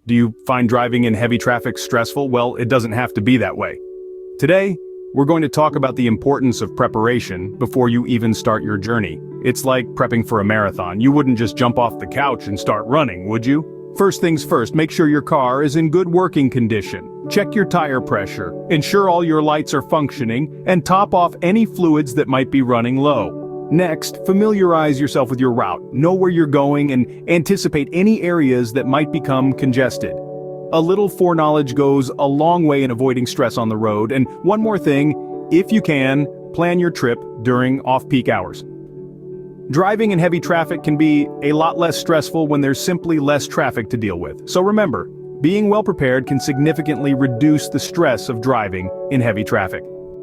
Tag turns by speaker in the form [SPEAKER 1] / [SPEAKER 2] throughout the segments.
[SPEAKER 1] Do you find driving in heavy traffic stressful? Well, it doesn't have to be that way. Today, we're going to talk about the importance of preparation before you even start your journey. It's like prepping for a marathon. You wouldn't just jump off the couch and start running, would you? First things first, make sure your car is in good working condition. Check your tire pressure, ensure all your lights are functioning, and top off any fluids that might be running low. Next, familiarize yourself with your route, know where you're going, and anticipate any areas that might become congested. A little foreknowledge goes a long way in avoiding stress on the road, and one more thing, if you can, plan your trip during off-peak hours. Driving in heavy traffic can be a lot less stressful when there's simply less traffic to deal with. So remember, being well prepared can significantly reduce the stress of driving in heavy traffic.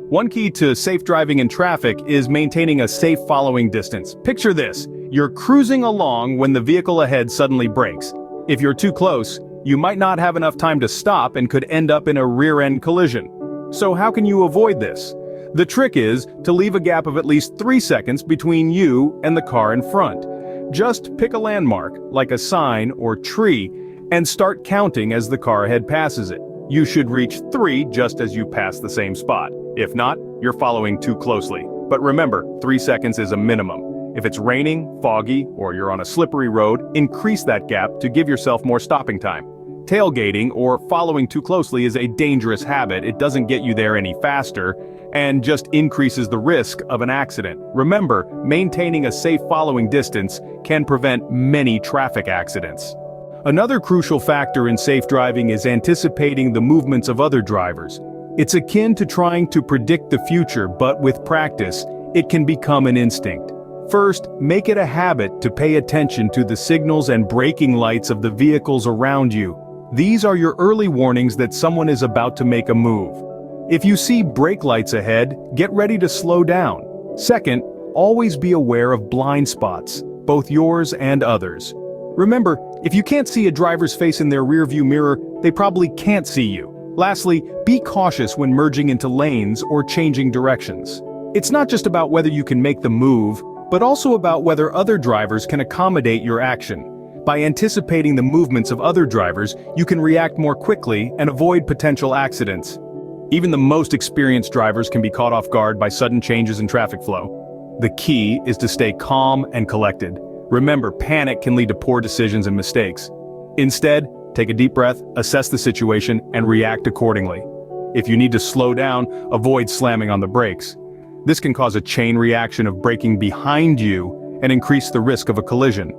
[SPEAKER 1] One key to safe driving in traffic is maintaining a safe following distance. Picture this, you're cruising along when the vehicle ahead suddenly brakes. If you're too close, you might not have enough time to stop and could end up in a rear-end collision. So how can you avoid this? The trick is to leave a gap of at least 3 seconds between you and the car in front. Just pick a landmark, like a sign or tree, and start counting as the car ahead passes it. You should reach 3 just as you pass the same spot. If not, you're following too closely. But remember, 3 seconds is a minimum. If it's raining, foggy, or you're on a slippery road, increase that gap to give yourself more stopping time. Tailgating or following too closely is a dangerous habit. It doesn't get you there any faster and just increases the risk of an accident. Remember, maintaining a safe following distance can prevent many traffic accidents. Another crucial factor in safe driving is anticipating the movements of other drivers. It's akin to trying to predict the future, but with practice, it can become an instinct. First, make it a habit to pay attention to the signals and braking lights of the vehicles around you. These are your early warnings that someone is about to make a move. If you see brake lights ahead, get ready to slow down. Second, always be aware of blind spots, both yours and others. Remember, if you can't see a driver's face in their rearview mirror, they probably can't see you. Lastly, be cautious when merging into lanes or changing directions. It's not just about whether you can make the move, but also about whether other drivers can accommodate your action. By anticipating the movements of other drivers, you can react more quickly and avoid potential accidents. Even the most experienced drivers can be caught off guard by sudden changes in traffic flow. The key is to stay calm and collected. Remember, panic can lead to poor decisions and mistakes. Instead, take a deep breath, assess the situation, and react accordingly. If you need to slow down, avoid slamming on the brakes. This can cause a chain reaction of braking behind you and increase the risk of a collision.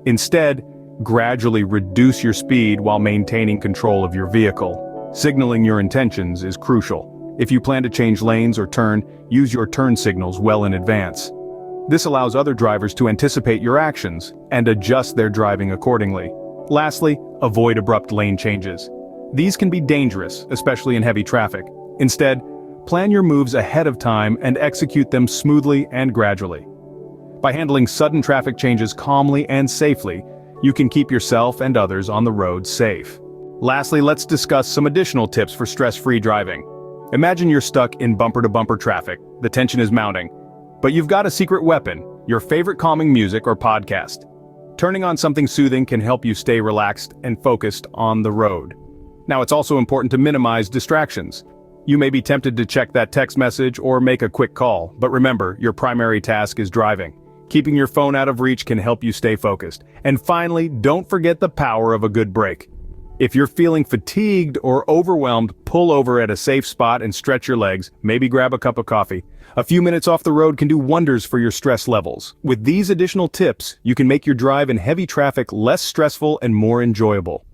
[SPEAKER 1] Instead, gradually reduce your speed while maintaining control of your vehicle. Signaling your intentions is crucial. If you plan to change lanes or turn, use your turn signals well in advance. This allows other drivers to anticipate your actions and adjust their driving accordingly. Lastly, avoid abrupt lane changes. These can be dangerous, especially in heavy traffic. Instead, plan your moves ahead of time and execute them smoothly and gradually. By handling sudden traffic changes calmly and safely, you can keep yourself and others on the road safe. Lastly, let's discuss some additional tips for stress-free driving. Imagine you're stuck in bumper-to-bumper traffic. The tension is mounting. But you've got a secret weapon, your favorite calming music or podcast. Turning on something soothing can help you stay relaxed and focused on the road. Now, it's also important to minimize distractions. You may be tempted to check that text message or make a quick call, but remember, your primary task is driving. Keeping your phone out of reach can help you stay focused. And finally, don't forget the power of a good break. If you're feeling fatigued or overwhelmed, pull over at a safe spot and stretch your legs, maybe grab a cup of coffee. A few minutes off the road can do wonders for your stress levels. With these additional tips, you can make your drive in heavy traffic less stressful and more enjoyable.